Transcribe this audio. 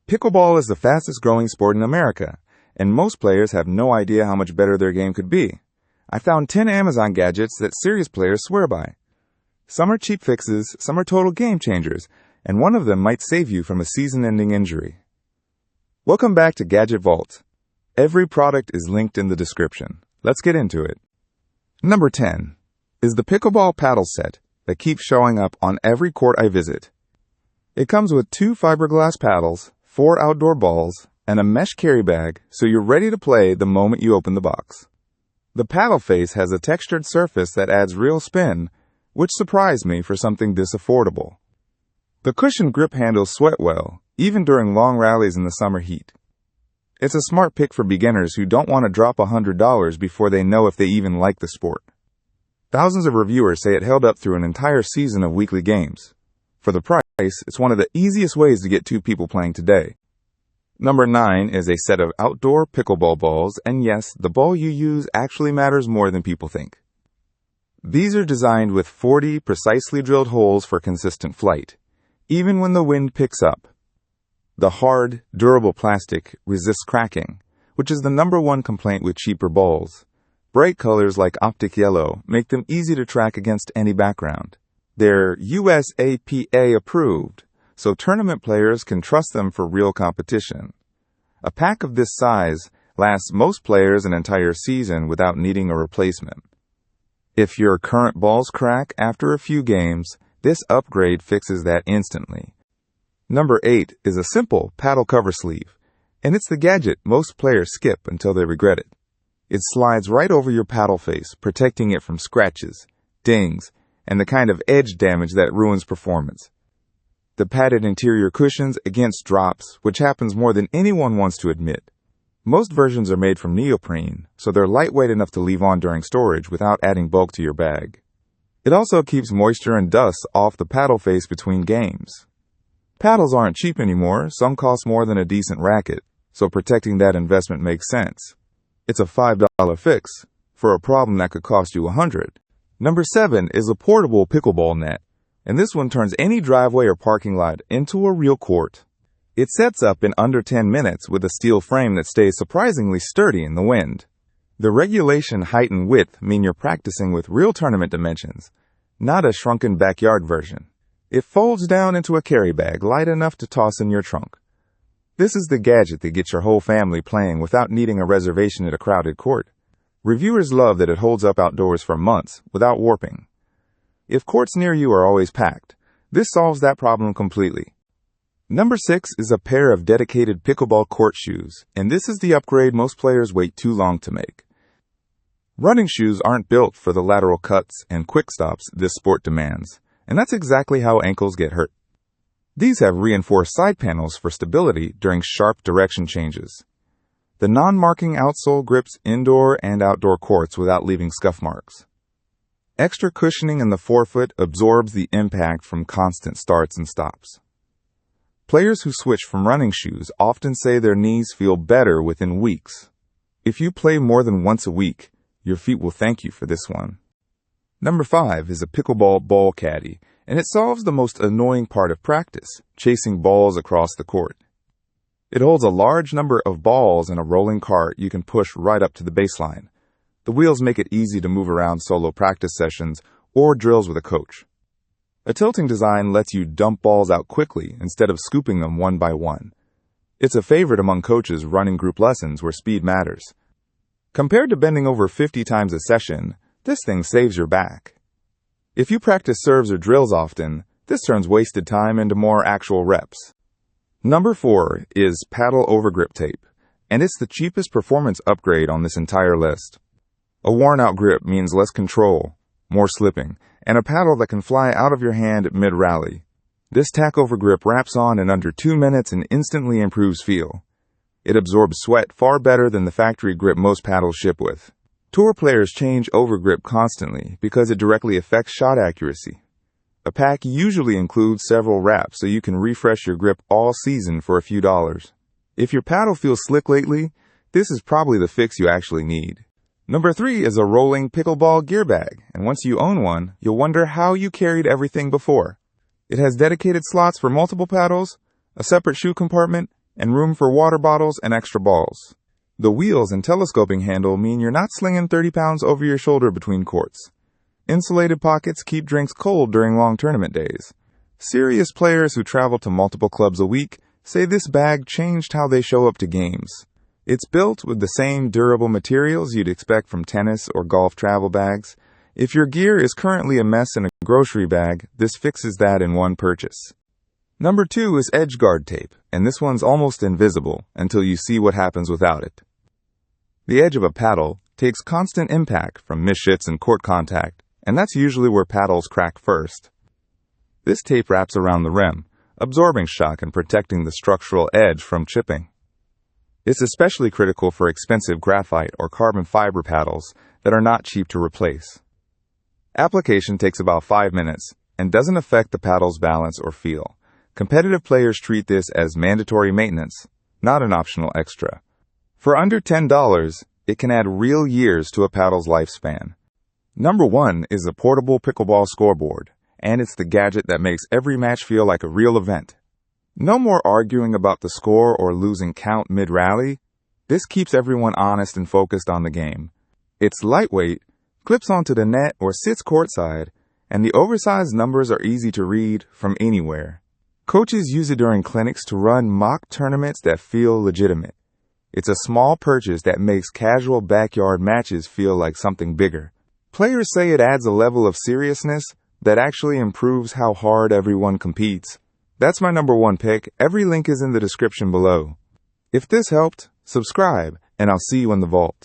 Pickleball is the fastest growing sport in America, and most players have no idea how much better their game could be. I found 10 Amazon gadgets that serious players swear by. Some are cheap fixes, some are total game changers, and one of them might save you from a season-ending injury. Welcome back to Gadget Vault. Every product is linked in the description. Let's get into it. Number 10 is the Pickleball paddle set that keeps showing up on every court I visit. It comes with 2 fiberglass paddles, 4 outdoor balls, and a mesh carry bag so you're ready to play the moment you open the box. The paddle face has a textured surface that adds real spin, which surprised me for something this affordable. The cushioned grip handles sweat well, even during long rallies in the summer heat. It's a smart pick for beginners who don't want to drop $100 before they know if they even like the sport. Thousands of reviewers say it held up through an entire season of weekly games. For the price, it's one of the easiest ways to get 2 people playing today. Number 9 is a set of outdoor pickleball balls, and yes, the ball you use actually matters more than people think. These are designed with 40 precisely drilled holes for consistent flight, even when the wind picks up. The hard, durable plastic resists cracking, which is the number 1 complaint with cheaper balls. Bright colors like optic yellow make them easy to track against any background. They're USAPA approved, so tournament players can trust them for real competition. A pack of this size lasts most players an entire season without needing a replacement. If your current balls crack after a few games, this upgrade fixes that instantly. Number 8 is a simple paddle cover sleeve, and it's the gadget most players skip until they regret it. It slides right over your paddle face, protecting it from scratches, dings, and the kind of edge damage that ruins performance. The padded interior cushions against drops, which happens more than anyone wants to admit. Most versions are made from neoprene, so they're lightweight enough to leave on during storage without adding bulk to your bag. It also keeps moisture and dust off the paddle face between games. Paddles aren't cheap anymore, some cost more than a decent racket, so protecting that investment makes sense. It's a $5 fix for a problem that could cost you $100. Number 7 is a portable pickleball net, and this one turns any driveway or parking lot into a real court. It sets up in under 10 minutes with a steel frame that stays surprisingly sturdy in the wind. The regulation height and width mean you're practicing with real tournament dimensions, not a shrunken backyard version. It folds down into a carry bag light enough to toss in your trunk. This is the gadget that gets your whole family playing without needing a reservation at a crowded court. Reviewers love that it holds up outdoors for months without warping. If courts near you are always packed, this solves that problem completely. Number 6 is a pair of dedicated pickleball court shoes, and this is the upgrade most players wait too long to make. Running shoes aren't built for the lateral cuts and quick stops this sport demands, and that's exactly how ankles get hurt. These have reinforced side panels for stability during sharp direction changes. The non-marking outsole grips indoor and outdoor courts without leaving scuff marks. Extra cushioning in the forefoot absorbs the impact from constant starts and stops. Players who switch from running shoes often say their knees feel better within weeks. If you play more than once a week, your feet will thank you for this one. Number 5 is a pickleball ball caddy, and it solves the most annoying part of practice, chasing balls across the court. It holds a large number of balls in a rolling cart you can push right up to the baseline. The wheels make it easy to move around solo practice sessions or drills with a coach. A tilting design lets you dump balls out quickly instead of scooping them one by one. It's a favorite among coaches running group lessons where speed matters. Compared to bending over 50 times a session, this thing saves your back. If you practice serves or drills often, this turns wasted time into more actual reps. Number 4 is paddle overgrip tape, and it's the cheapest performance upgrade on this entire list. A worn-out grip means less control, more slipping, and a paddle that can fly out of your hand mid-rally. This tack over grip wraps on in under 2 minutes and instantly improves feel. It absorbs sweat far better than the factory grip most paddles ship with. Tour players change overgrip constantly because it directly affects shot accuracy. A pack usually includes several wraps so you can refresh your grip all season for a few dollars. If your paddle feels slick lately, this is probably the fix you actually need. Number 3 is a rolling pickleball gear bag, and once you own one, you'll wonder how you carried everything before. It has dedicated slots for multiple paddles, a separate shoe compartment, and room for water bottles and extra balls. The wheels and telescoping handle mean you're not slinging 30 pounds over your shoulder between courts. Insulated pockets keep drinks cold during long tournament days. Serious players who travel to multiple clubs a week say this bag changed how they show up to games. It's built with the same durable materials you'd expect from tennis or golf travel bags. If your gear is currently a mess in a grocery bag, this fixes that in one purchase. Number 2 is edge guard tape, and this one's almost invisible until you see what happens without it. The edge of a paddle takes constant impact from missed shits and court contact, and that's usually where paddles crack first. This tape wraps around the rim, absorbing shock and protecting the structural edge from chipping. It's especially critical for expensive graphite or carbon fiber paddles that are not cheap to replace. Application takes about 5 minutes and doesn't affect the paddle's balance or feel. Competitive players treat this as mandatory maintenance, not an optional extra. For under $10, it can add real years to a paddle's lifespan. Number 1 is a portable pickleball scoreboard, and it's the gadget that makes every match feel like a real event. No more arguing about the score or losing count mid-rally. This keeps everyone honest and focused on the game. It's lightweight, clips onto the net or sits courtside, and the oversized numbers are easy to read from anywhere. Coaches use it during clinics to run mock tournaments that feel legitimate. It's a small purchase that makes casual backyard matches feel like something bigger. Players say it adds a level of seriousness that actually improves how hard everyone competes. That's my number 1 pick. Every link is in the description below. If this helped, subscribe, and I'll see you in the vault.